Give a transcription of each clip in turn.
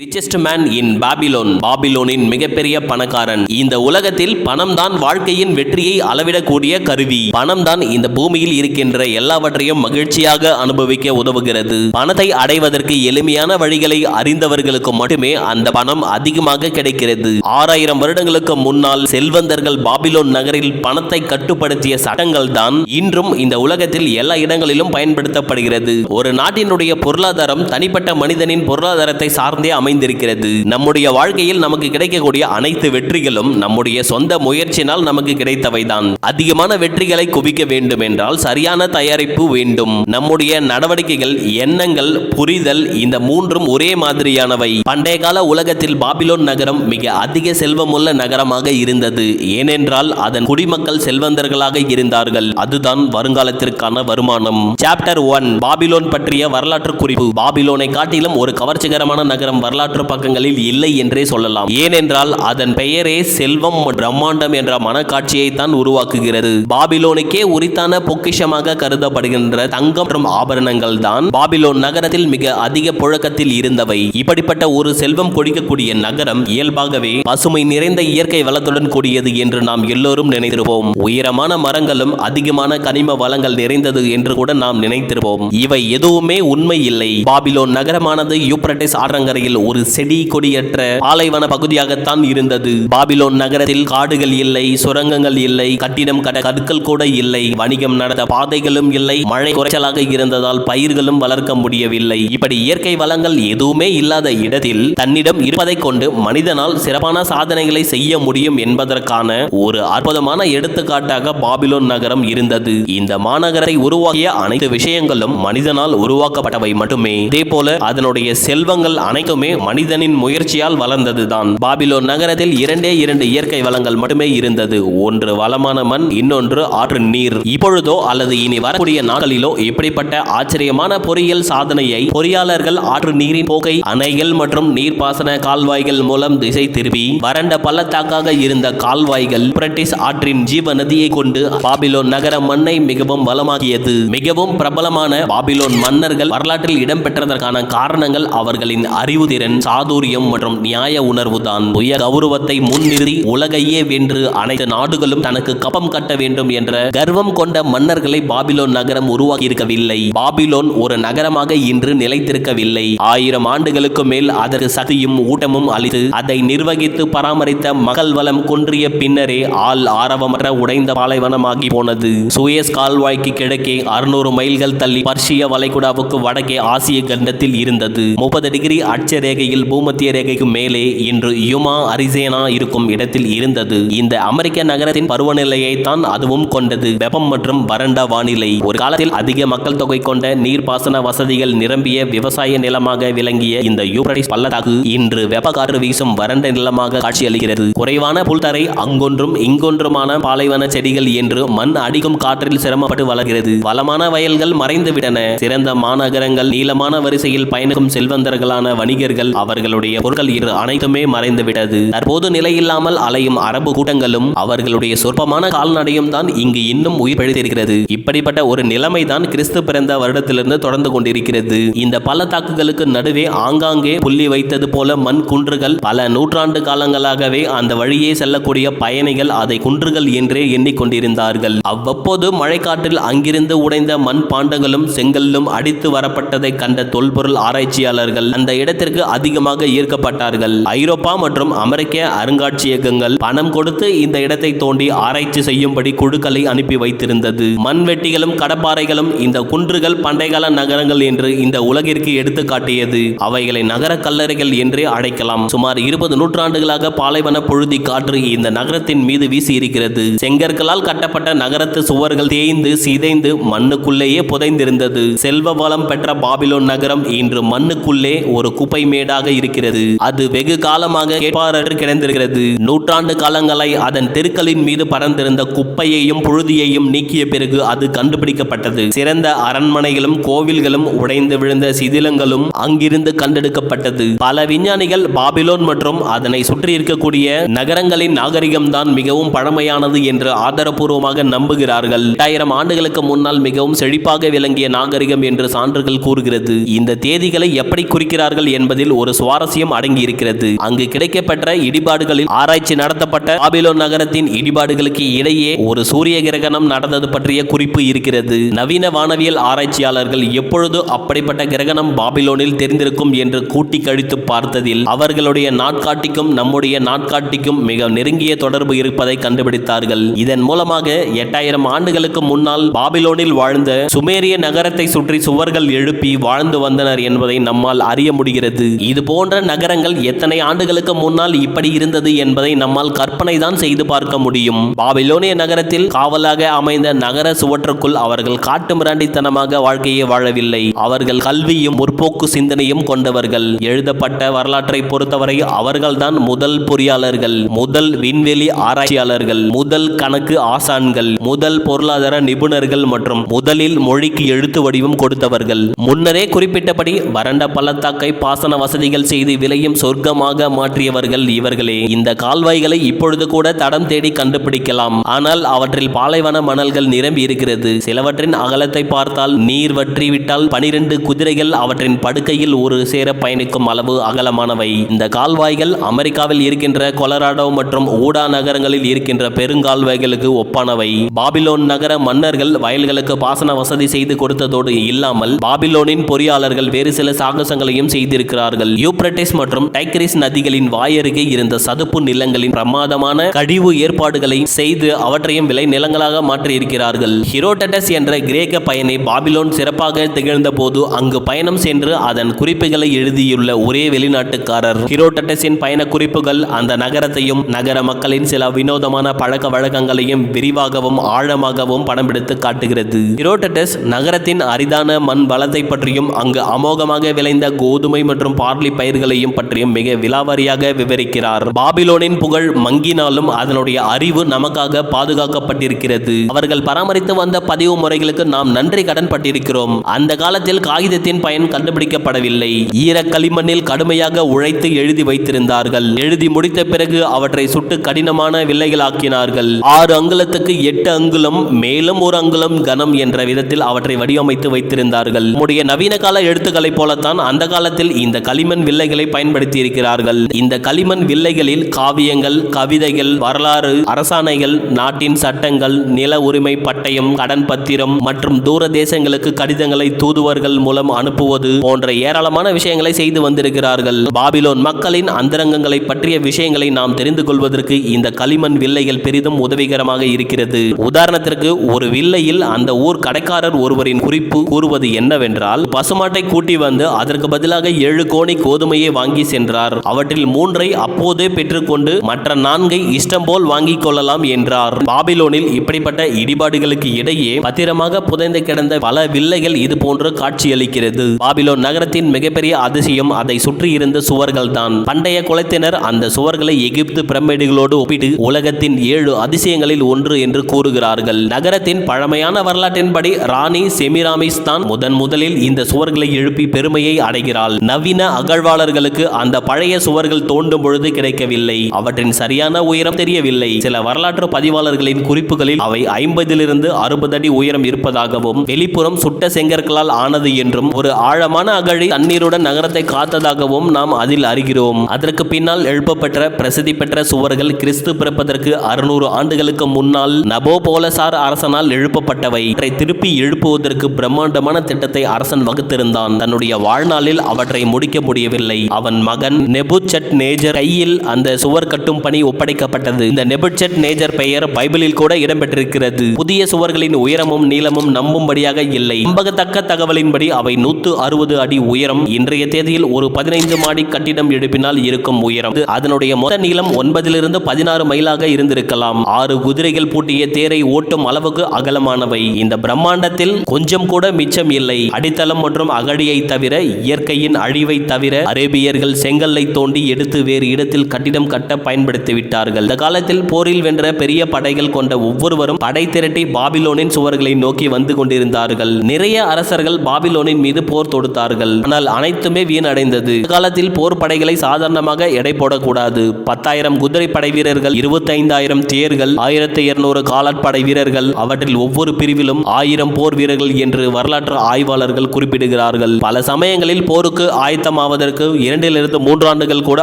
Richest man in Babylon. பாபிலோனின் மிகப்பெரிய பணக்காரன். இந்த உலகத்தில் பணம் தான் வாழ்க்கையின் வெற்றியை அளவிடக்கூடிய கருவி. பணம் தான் இந்த பூமியில் இருக்கின்ற எல்லாவற்றையும் மகிழ்ச்சியாக அனுபவிக்க உதவுகிறது. பணத்தை அடைவதற்கு எளிமையான வழிகளை அறிந்தவர்களுக்கு மட்டுமே அந்த பணம் அதிகமாக கிடைக்கிறது. 6000 வருடங்களுக்கு முன்னால் செல்வந்தர்கள் பாபிலோன் நகரில் பணத்தை கட்டுப்படுத்திய சட்டங்கள் தான் இன்றும் இந்த உலகத்தில் எல்லா இடங்களிலும் பயன்படுத்தப்படுகிறது. ஒரு நாட்டினுடைய பொருளாதாரம் தனிப்பட்ட மனிதனின் பொருளாதாரத்தை சார்ந்தே அமைந்திருக்கிறது. நம்முடைய வாழ்க்கையில் நமக்கு கிடைக்கக்கூடிய அனைத்து வெற்றிகளும் நம்முடைய சொந்த முயற்சியினால் நமக்கு கிடைத்தவைதான். அதிகமான வெற்றிகளை குவிக்க வேண்டும் என்றால் சரியான தயாரிப்பு வேண்டும். நம்முடைய நடவடிக்கைகள், எண்ணங்கள், புரிதல், இந்த மூன்றும் ஒரே மாதிரியானவை. பண்டைய கால உலகத்தில் பாபிலோன் நகரம் மிக அதிக செல்வமுள்ள நகரமாக இருந்தது. ஏனென்றால் அதன் குடிமக்கள் செல்வந்தர்களாக இருந்தார்கள். அதுதான் வருங்காலத்திற்கான வருமானம். சாப்டர் 1, பாபிலோன் பற்றிய வரலாற்று குறிப்பு. பாபிலோனை காட்டிலும் ஒரு கவர்ச்சிகரமான நகரம் வரலாற்று பக்கங்களில் இல்லை என்றே சொல்லலாம். ஏனென்றால் அதன் பெயரே செல்வம், பிரம்மாண்டம் என்ற மனக்காட்சியை தான் உருவாக்குகிறது. பாபிலோனுக்கே உரித்தான பொக்கிஷமாக கருதப்படுகின்ற தங்கம் மற்றும் ஆபரணங்கள் தான் பாபிலோன் நகரத்தில் மிக அதிக புழக்கத்தில் இருந்தவை. இப்படிப்பட்ட ஒரு செல்வம் கொடிக்கக்கூடிய நகரம் இயல்பாகவே பசுமை நிறைந்த இயற்கை வளத்துடன் கூடியது என்று நாம் எல்லோரும் நினைத்திருப்போம். உயரமான மரங்களும் அதிகமான கனிம வளங்கள் நிறைந்தது என்று கூட நாம் நினைத்திருப்போம். இவை எதுவுமே உண்மை இல்லை. பாபிலோன் நகரமானது யூப்ரட்டிஸ் ஆற்றங்கரையில் ஒரு செடி கொடியற்ற பாலைவன பகுதியாகத்தான் இருந்தது. பாபிலோன் நகரத்தில் காடுகள் இல்லை, சுரங்கங்கள் இல்லை, கட்டிடம் கட்ட கற்கள் கூட இல்லை, வணிகம் நடத்த பாதைகளும் இல்லை, மழை குறைச்சலாக இருந்ததால் பயிர்களும் வளர்க்க முடியவில்லை. இப்படி இயற்கை வளங்கள் எதுவுமே இல்லாத இடத்தில் தன்னிடம் இருப்பதை கொண்டு மனிதனால் சிறப்பான சாதனைகளை செய்ய முடியும் என்பதற்கான ஒரு அற்புதமான எடுத்துக்காட்டாக பாபிலோன் நகரம் இருந்தது. இந்த மாநகரை உருவாக்கிய அனைத்து விஷயங்களும் மனிதனால் உருவாக்கப்பட்டவை மட்டுமே. இதே போல அதனுடைய செல்வங்கள் அனைத்துமே மனிதனின் முயற்சியால் வளர்ந்ததுதான். பாபிலோன் நகரத்தில் இரண்டே இயற்கை வளங்கள் மட்டுமே இருந்தது. ஒன்று வளமான மண், இன்னொன்று ஆற்று நீர். இப்பொழுதோ அல்லது இனி வரக்கூடிய நாட்களிலோ இப்படிப்பட்ட ஆச்சரியமான பொறியியல் சாதனையை பொறியாளர்கள் ஆற்று நீரின் போக்கை அணைகள் மற்றும் நீர்ப்பாசன கால்வாய்கள் மூலம் திசை திருப்பி வறண்ட பள்ளத்தாக்காக இருந்த கால்வாய்கள் யூப்ரட்டிஸ் ஆற்றின் ஜீவ நதியை கொண்டு பாபிலோன் நகர மண்ணை மிகவும் வளமாக்கியது. மிகவும் பிரபலமான பாபிலோன் மன்னர்கள் வரலாற்றில் இடம்பெற்றதற்கான காரணங்கள் அவர்களின் அறிவு திறன், சாதுரியம் மற்றும் நியாய உணர்வு தான். உயர் கௌரவத்தை முன்னிறுத்தி உலகையே வென்று அனைத்து நாடுகளும் தனக்கு கப்பம் கட்ட வேண்டும் என்ற கர்வம் கொண்ட மன்னர்களை பாபிலோன் நகரம் உருவாக்கி இருக்கவில்லை. பாபிலோன் ஒரு நகரமாக இன்று நிலைத்திருக்கவில்லை. 1000 ஆண்டுகளுக்கு மேல் அதற்கு சக்தியும் ஊட்டமும் அளித்து அதை நிர்வகித்து பராமரித்த மக்கள் வளம் குன்றிய பின்னரே ஆள் ஆரவமற்ற உடைந்த பாலைவனமாகி போனது. சுயஸ் கால்வாய்க்கு கிழக்கே 600 மைல்கள் தள்ளி பர்ஷிய வளைகுடாவுக்கு வடக்கே ஆசிய கண்டத்தில் இருந்தது. 30 டிகிரி அட்சரேகையில் பூமத்திய ரேகைக்கு மேலே இன்று யுமா, அரிசோனா இருக்கும் இடத்தில் இருந்தது. இந்த அமெரிக்க நகரத்தின் பருவநிலையை தான் அதுவும் கொண்டது. வெப்பம் மற்றும் வறண்ட வானிலை. ஒரு காலத்தில் அதிக மக்கள் தொகை கொண்ட நீர்ப்பாசன வசதிகள் நிரம்பிய விவசாய நிலமாக விளங்கிய இந்த யூப்ரட்டிஸ் பள்ளத்தாக்கு இன்று வெப்ப காற்று வீசும் வறண்ட நிலமாக காட்சியளிக்கிறது. குறைவான புல்தரை, அங்கொன்றும் இங்கொன்றுமான பாலைவன செடிகள் என்று மண் அடிக்கும் காற்றில் சிரமப்பட்டு வளர்கிறது. வளமான வயல்கள் மறைந்துவிட்டன. சிறந்த மாநகரங்கள், நீளமான வரிசையில் பயணிக்கும் செல்வந்தர்களான வணிகர்கள், அவர்களுடைய பொருட்கள் இரு அனைத்துமே மறைந்துவிட்டது. தற்போது நிலையில்லாமல் அலையும் அரபு கூட்டங்களும் அவர்களுடைய சொற்பமான கால்நடையும் தான் இங்கு இன்னும் உயிர் பிழைத்திருக்கிறது. இப்படிப்பட்ட ஒரு நிலைமை தான் கிறிஸ்து பிறந்த வருடத்திலிருந்து தொடர்ந்து கொண்டிருக்கிறது. இந்த பள்ளத்தாக்குகளுக்கு நடுவே ஆங்காங்கே புள்ளி வைத்தது போல மண் குன்றுகள். பல நூற்றாண்டு காலங்களாகவே அந்த வழியே செல்லக்கூடிய பயணிகள் அதை குன்றுகள் என்றே எண்ணிக்கொண்டிருந்தார்கள். அவ்வப்போது மழைக்காற்றில் அங்கிருந்து உடைந்த மண் பாண்டங்களும் செங்கல்லும் அடித்து வரப்பட்டதை கண்ட தொல்பொருள் ஆராய்ச்சியாளர்கள் அந்த இடத்திற்கு அதிகமாக ஈர்க்கப்பட்டார்கள். ஐரோப்பா மற்றும் அமெரிக்க அருங்காட்சியகங்கள் பணம் கொடுத்து இந்த இடத்தை தோண்டி ஆராய்ச்சி செய்யும்படி குழுக்களை அனுப்பி வைத்திருந்தது. மண்வெட்டிகளும் கடப்பாறைகளும் இந்த குன்றுகள் பண்டைக்கால நகரங்கள் என்று இந்த உலகிற்கு எடுத்து காட்டியது. அவைகளை நகர கல்லறைகள் என்றே அழைக்கலாம். சுமார் 20 நூற்றாண்டுகளாக பாலைவன புழுதி காற்று இந்த நகரத்தின் மீது வீசி இருக்கிறது. செங்கற்களால் கட்டப்பட்ட நகரத்து சுவர்கள் தேய்ந்து சிதைந்து மண்ணுக்குள்ளேயே புதைந்திருந்தது. செல்வ வளம் பெற்ற பாபிலோன் நகரம் இன்று மண்ணுக்குள்ளே ஒரு குப்பை மேடாக இருக்கிறது. அது வெகு காலமாக கேட்பாரற்று கிடந்திருக்கிறது. நூற்றாண்டு காலங்களை அதன் தெருக்களின் மீது பறந்திருந்த குப்பையையும் புழுதியையும் நீக்கிய பிறகு அது கண்டுபிடிக்கப்பட்டது. சிறந்த அரண்மனைகளும் கோவில்களும் உடைந்து விழுந்த சிதிலங்களும் அங்கிருந்து கண்டெடுக்கப்பட்டது. பல விஞ்ஞானிகள் பாபிலோன் மற்றும் அதனை சுற்றி இருக்கக்கூடிய நகரங்களின் நாகரிகம் தான் மிகவும் பழமையானது என்று ஆதாரபூர்வமாக நம்புகிறார்கள். 2000 ஆண்டுகளுக்கு முன்னால் மிகவும் செழிப்பாக விளங்கிய நாகரிகம் என்று சான்றுகள் கூறுகிறது. இந்த தேதிகளை எப்படி குறிக்கிறார்கள் என்பதில் என்பதில் ஒரு சுவாரஸ்யம் அடங்கி இருக்கிறது. அங்கு கிடைக்கப்பெற்ற இடிபாடுகளில் ஆராய்ச்சி நடத்தப்பட்ட பாபிலோன் நகரத்தின் இடிபாடுகளுக்கு இடையே ஒரு சூரிய கிரகணம் நடந்தது பற்றிய குறிப்பு இருக்கிறது. நவீன வானவியல் ஆராய்ச்சியாளர்கள் எப்பொழுது அப்படிப்பட்ட கிரகணம் பாபிலோனில் தெரிந்திருக்கும் என்று கூட்டி கழித்து பார்த்ததில் அவர்களுடைய நாட்காட்டிக்கும் நம்முடைய நாட்காட்டிக்கும் மிக நெருங்கிய தொடர்பு இருப்பதை கண்டுபிடித்தார்கள். இதன் மூலமாக 8000 ஆண்டுகளுக்கு முன்னால் பாபிலோனில் வாழ்ந்த சுமேரிய நகரத்தை சுற்றி சுவர்கள் எழுப்பி வாழ்ந்து வந்தனர் என்பதை நம்மால் அறிய முடிகிறது. இது போன்ற நகரங்கள் எத்தனை ஆண்டுகளுக்கு முன்னால் இப்படி இருந்தது என்பதை நம்மால் கற்பனை தான் செய்து பார்க்க முடியும். பாபிலோனிய நகரத்தில் காவலாக அமைந்த நகர சுவற்றுக்குள் அவர்கள் காட்டு மிராண்டித்தனமாக வாழ்க்கையை வாழவில்லை. அவர்கள் கல்வியும் முற்போக்கு சிந்தனையும் கொண்டவர்கள். எழுதப்பட்ட வரலாற்றை பொறுத்தவரை அவர்கள்தான் முதல் பொறியாளர்கள், முதல் விண்வெளி ஆராய்ச்சியாளர்கள், முதல் கணக்கு ஆசான்கள், முதல் பொருளாதார நிபுணர்கள் மற்றும் முதலில் மொழிக்கு எழுத்து வடிவம் கொடுத்தவர்கள். முன்னரே குறிப்பிட்டபடி வறண்ட பள்ளத்தாக்கை பாசன வசதிகள் செய்து விளையும் சொர்க்கமாக மாற்றியவர்கள் இவர்களே. இந்த கால்வாய்களை இப்பொழுது கூட தடம் தேடி கண்டுபிடிக்கலாம். ஆனால் அவற்றில் பாலைவன மணல்கள் நிரம்பி இருக்கிறது. சிலவற்றின் அகலத்தை பார்த்தால் நீர் வற்றிவிட்டால் 12 குதிரைகள் அவற்றின் படுக்கையில் ஒரு சேர பயணிக்கும் அளவு அகலமானவை. இந்த கால்வாய்கள் அமெரிக்காவில் இருக்கின்ற கொலராடோ மற்றும் ஊடா நகரங்களில் இருக்கின்ற பெருங்கால்வாய்களுக்கு ஒப்பானவை. பாபிலோன் நகர மன்னர்கள் வயல்களுக்கு பாசன வசதி செய்து கொடுத்ததோடு இல்லாமல் பாபிலோனின் பொறியாளர்கள் வேறு சில சாகசங்களையும் செய்திருக்கிறார்கள். யூப்ரட்டிஸ் மற்றும் டைக்ரிஸ் நதிகளின் வாயருகே இருந்த சதுப்பு நிலங்களின் பிரமாதமான கழிவு ஏற்பாடுகளை செய்து அவற்றையும் விளை நிலங்களாக மாற்றியிருக்கிறார்கள். ஹீரோடட்டஸ் என்ற கிரேக்க பயணி பாபிலோன் சிறப்பாக திகழ்ந்த போது அங்கு பயணம் சென்று அதன் குறிப்புகளை எழுதியுள்ள ஒரே வெளிநாட்டுக்காரர். ஹீரோடட்டஸின் பயண குறிப்புகள் அந்த நகரத்தையும் நகர மக்களின் சில வினோதமான பழக்க வழக்கங்களையும் விரிவாகவும் ஆழமாகவும் படம் பிடித்து காட்டுகிறது. ஹீரோடட்டஸ் நகரத்தின் அரிதான மண் வளத்தை பற்றியும் அங்கு அமோகமாக விளைந்த கோதுமை மற்றும் பார்லி பயிர்களையும் பற்றியும் மிக விலாவாரியாக விவரிக்கிறார். பாபிலோனின் புகழ் மங்கினாலும் அதனுடைய அறிவு நமக்காக பாதுகாக்கப்பட்டிருக்கிறது. அவர்கள் பராமரித்து வந்த பதிவு முறைகளுக்கு நாம் நன்றி கடன் பட்டிருக்கிறோம். அந்த காலத்தில் காகிதத்தின் பயன் கண்டுபிடிக்கப்படவில்லை. ஈர களிமண்ணில் கடுமையாக உழைத்து எழுதி வைத்திருந்தார்கள். எழுதி முடித்த பிறகு அவற்றை சுட்டு கடினமான வில்லைகளாக்கினார்கள். 6 அங்குலத்துக்கு 8 அங்குலம் மேலும் 1 அங்குலம் கனம் என்ற விதத்தில் அவற்றை வடிவமைத்து வைத்திருந்தார்கள். நம்முடைய நவீன கால எழுத்துக்களை போலத்தான் அந்த காலத்தில் இந்த களிமண் வில்லைகளை பயன்படுத்தி இருக்கிறார்கள். இந்த களிமண் வில்லைகளில் காவியங்கள், கவிதைகள், வரலாறு, அரசாணைகள், நாட்டின் சட்டங்கள், நில உரிமை பட்டயம், கடன் பத்திரம் மற்றும் தூர தேசங்களுக்கு கடிதங்களை தூதுவர்கள் மூலம் அனுப்புவது போன்ற ஏராளமான விஷயங்களை செய்து வந்திருக்கிறார்கள். பாபிலோன் மக்களின் அந்தரங்கங்களை பற்றிய விஷயங்களை நாம் தெரிந்து கொள்வதற்கு இந்த களிமண் வில்லைகள் பெரிதும் உதவிகரமாக இருக்கிறது. உதாரணத்திற்கு ஒரு வில்லையில் அந்த ஊர் கடைக்காரர் ஒருவரின் குறிப்பு கூறுவது என்னவென்றால், பசுமாட்டை கூட்டி வந்து அதற்கு பதிலாக 7 கோணி கோதுமையை வாங்கி சென்றார். அவற்றில் 3ஐ அப்போதே பெற்றுக்கொண்டு மற்ற 4ஐ இஷ்டம் போல் வாங்கிக் கொள்ளலாம் என்றார். பாபிலோனில் இப்படிப்பட்ட இடிபாடுகளுக்கு இடையே பத்திரமாக புதைந்து கிடந்த பல வில்லைகள் இது போன்று காட்சியளிக்கிறது. பாபிலோன் நகரத்தின் மிகப்பெரிய அதிசயம் அதை சுற்றி இருந்த சுவர்கள் தான். பண்டைய குலத்தினர் அந்த சுவர்களை எகிப்து பிரமிடுகளோடு ஒப்பிட்டு உலகத்தின் 7 அதிசயங்களில் ஒன்று என்று கூறுகிறார்கள். நகரத்தின் பழமையான வரலாற்றின்படி ராணி செமிராமிஸ் தான் முதலில் இந்த சுவர்களை எழுப்பி பெருமையை அடைகிறாள். நவீன அகழ்வாளர்களுக்கு அந்த பழைய சுவர்கள் தோண்டும் பொழுது கிடைக்கவில்லை. அவற்றின் சரியான உயரம் தெரியவில்லை. சில வரலாற்று பதிவாளர்களின் குறிப்புகளில் அவை 50 - 60 அடி உயரம் இருப்பதாகவும் வெளிப்புறம் சுட்ட செங்கற்களால் ஆனது என்றும் ஒரு ஆழமான அகழி தண்ணீருடன் நகரத்தை காத்ததாகவும் நாம் அதில் அறிகிறோம். அதற்கு பின்னால் எழுப்பப்பட்ட பிரசித்தி பெற்ற சுவர்கள் கிறிஸ்து பிறப்பதற்கு 600 ஆண்டுகளுக்கு முன்னால் நபோபோலசார் அரசனால் எழுப்பப்பட்டவை. அவற்றை திருப்பி எழுப்புவதற்கு பிரம்மாண்டமான திட்டத்தை அரசன் வகுத்திருந்தான். தன்னுடைய வாழ்நாளில் அவற்றை முடிக்க முடியவில்லை. அவன் மகன் நெபுச்சட் நேஜர் கையில் அந்த சுவர் கட்டும் பணி ஒப்படைக்கப்பட்டது. இந்த நெபுச்சட் நேஜர் பெயர் பைபிளில் கூட இடம்பெற்றிருக்கிறது. புதிய சுவர்களின் உயரமும் நீளமும் நம்பும்படியாக இல்லை. நம்பகத்தக்க தகவலின்படி அவை 160 அடி உயரம். இன்றைய தேதியில் ஒரு 15 மாடி கட்டிடம் எழுப்பினால் இருக்கும் உயரம். அதனுடைய மொத்த நீளம் 9 - 16 மைலாக இருந்திருக்கலாம். 6 குதிரைகள் பூட்டிய தேரை ஓட்டும் அளவுக்கு அகலமானவை. இந்த பிரம்மாண்டத்தில் கொஞ்சம் கூட மிச்சம் இல்லை. அடித்தளம் மற்றும் அகழியை தவிர, இயற்கையின் அழிவை தவிர, அரேபியர்கள் செங்கல்லை தோண்டி எடுத்து வேறு இடத்தில் கட்டிடம் கட்ட பயன்படுத்திவிட்டார்கள். இந்த காலத்தில் போரில் வென்ற பெரிய படைகள் கொண்ட ஒவ்வொருவரும் படை திரட்டி பாபிலோனின் சுவர்களை நோக்கி வந்து கொண்டிருந்தார்கள். நிறைய அரசர்கள் பாபிலோனின் மீது போர் தொடுத்தார்கள். ஆனால் அனைத்துமே வீணடைந்தது. காலத்தில் போர் படைகளை சாதாரணமாக எடை போடக்கூடாது. 10,000 குதிரை படை வீரர்கள், 25,000 தேர்கள், 1200 காலாட்படை வீரர்கள், அவற்றில் ஒவ்வொரு பிரிவிலும் 1000 போர் வீரர்கள் என்று வரலாற்று ஆய்வாளர்கள் குறிப்பிடுகிறார்கள். பல சமயங்களில் போருக்கு ஆயத்தமாக நகரமாவதற்கு 2 to 3 ஆண்டுகள் கூட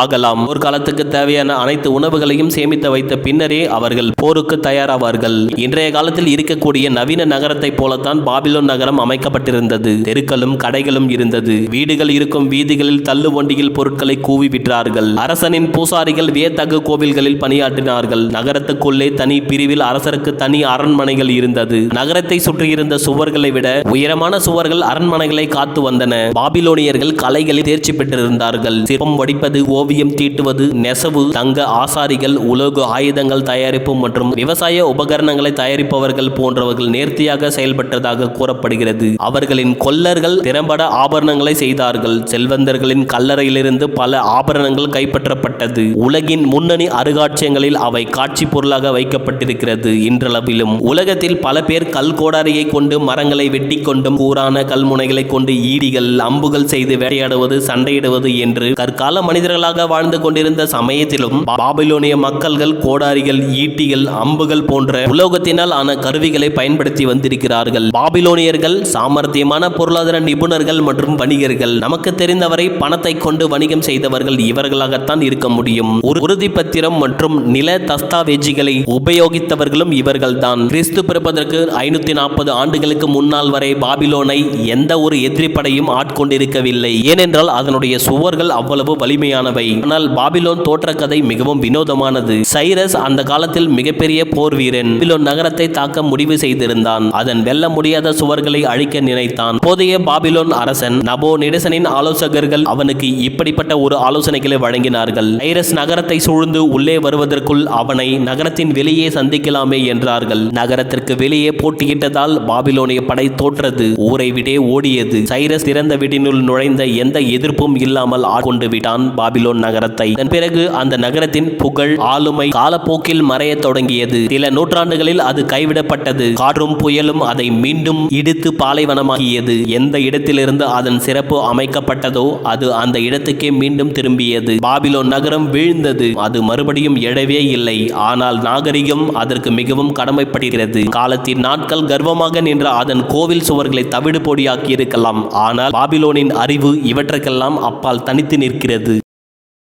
ஆகலாம். போர்க்காலத்துக்கு தேவையான அனைத்து உணவுகளையும் சேமித்து வைத்த பின்னரே அவர்கள் போருக்கு தயாராவார்கள். இன்றைய காலத்தில் இருக்கக்கூடிய நவீன நகரத்தை போலத்தான் பாபிலோன் நகரம் அமைக்கப்பட்டிருந்தது. தெருக்களும் கடைகளும் இருந்தது. வீடுகள் இருக்கும் வீதிகளில் தள்ளு வண்டியில் பொருட்களை கூவி விற்றார்கள். அரசனின் பூசாரிகள் வியத்தகு கோவில்களில் பணியாற்றினார்கள். நகரத்துக்குள்ளே தனி பிரிவில் அரசருக்கு தனி அரண்மனைகள் இருந்தது. நகரத்தை சுற்றியிருந்த சுவர்களை விட உயரமான சுவர்கள் அரண்மனைகளை காத்து வந்தன. பாபிலோனியர்கள் கலைகளில் தேர்ச்சி பெற்றிருந்தார்கள். சிற்பம் வடிப்பது, ஓவியம் தீட்டுவது, நெசவு, தங்க ஆசாரிகள், உலோக ஆயுதங்கள் தயாரிப்பு மற்றும் விவசாய உபகரணங்களை தயாரிப்பவர்கள் போன்றவர்கள் நேர்த்தியாக செயல்பட்டதாக கூறப்படுகிறது. அவர்களின் கொல்லர்கள் திறம்பட ஆபரணங்களை செய்தார்கள். செல்வந்தர்களின் கல்லறையிலிருந்து பல ஆபரணங்கள் கைப்பற்றப்பட்டது. உலகின் முன்னணி அருங்காட்சியகங்களில் அவை காட்சி பொருளாக வைக்கப்பட்டிருக்கிறது. இன்றளவிலும் உலகத்தில் பல பேர் கல் கோடாரியை கொண்டு மரங்களை வெட்டி கொண்டும் கூரான கல்முனைகளை கொண்டு ஈடிகள் அம்புகள் செய்து வேட்டையாடுவது, சண்டையிடுவது என்று கற்கால மனிதர்களாக வாழ்ந்து கொண்டிருந்த சமயத்திலும் பாபிலோனிய மக்கள்கள் கோடாரிகள், ஈட்டிகள், அம்புகள் போன்ற உலோகத்தினால் ஆன கருவிகளை பயன்படுத்தி வந்திருக்கிறார்கள். பாபிலோனியர்கள் சாமர்த்தியமான பொருளாதார நிபுணர்கள் மற்றும் வணிகர்கள். நமக்கு தெரிந்தவரை பணத்தை கொண்டு வணிகம் செய்தவர்கள் இவர்களாகத்தான் இருக்க முடியும். உறுதிப்பத்திரம் மற்றும் நில தஸ்தாவேஜிகளை உபயோகித்தவர்களும் இவர்கள்தான். கிறிஸ்து பிறப்பதற்கு 540 ஆண்டுகளுக்கு முன்னால் வரை பாபிலோனை எந்த ஒரு எதிரி படையும் ஆட்கொண்டிருக்கவில்லை. ஏனென்றால் அதனுடைய சுவர்கள் அவ்வளவு வலிமையானவை. ஆனால் பாபிலோன் தோற்ற கதை மிகவும் வினோதமானது. சைரஸ் அந்த காலத்தில் மிகப்பெரிய போர் வீரன். பாபிலோன் நகரத்தை தாக்க முடிவு செய்திருந்தான். அதன் வெல்ல முடியாத சுவர்களை அழிக்க நினைத்தான். போதைய பாபிலோன் அரசன் நபோநிடசனின் ஆலோசகர்கள் அவனுக்கு இப்படிப்பட்ட ஒரு ஆலோசனைகளை வழங்கினார்கள். சைரஸ் நகரத்தை சூழ்ந்து உள்ளே வருவதற்குள் அவனை நகரத்தின் வெளியே சந்திக்கலாமே என்றார்கள். நகரத்திற்கு வெளியே போட்டியிட்டதால் பாபிலோனிய படை தோற்றது. ஊரை விட்டே ஓடியது. சைரஸ் திறந்த வீட்டினுள் நுழைந்த எந்த எதிர்ப்பும் இல்லாமல் ஆட்கொண்டு விட்டான் பாபிலோன் நகரத்தை. அதன் பிறகு அந்த நகரத்தின் புகழ், ஆளுமை காலப்போக்கில் மறைய தொடங்கியது. சில நூற்றாண்டுகளில் அது கைவிடப்பட்டது. காற்றும் புயலும் அதை மீண்டும் இடித்து பாலைவனமாக்கியது. எந்த இடத்திலிருந்து அதன் சிறப்பு அமைக்கப்பட்டதோ அது அந்த இடத்துக்கே மீண்டும் திரும்பியது. பாபிலோன் நகரம் வீழ்ந்தது. அது மறுபடியும் எழவே இல்லை. ஆனால் நாகரிகம் அதற்கு மிகவும் கடமைப்படுகிறது. காலத்தின் நாட்கள் கர்வமாக நின்ற அதன் கோவில் சுவர்களை தவிடு பொடியாக்கி இருக்கலாம். ஆனால் பாபிலோனின் அறிவு இவற்றுக்கெல்லாம் அப்பால் தனித்து நிற்கிறது.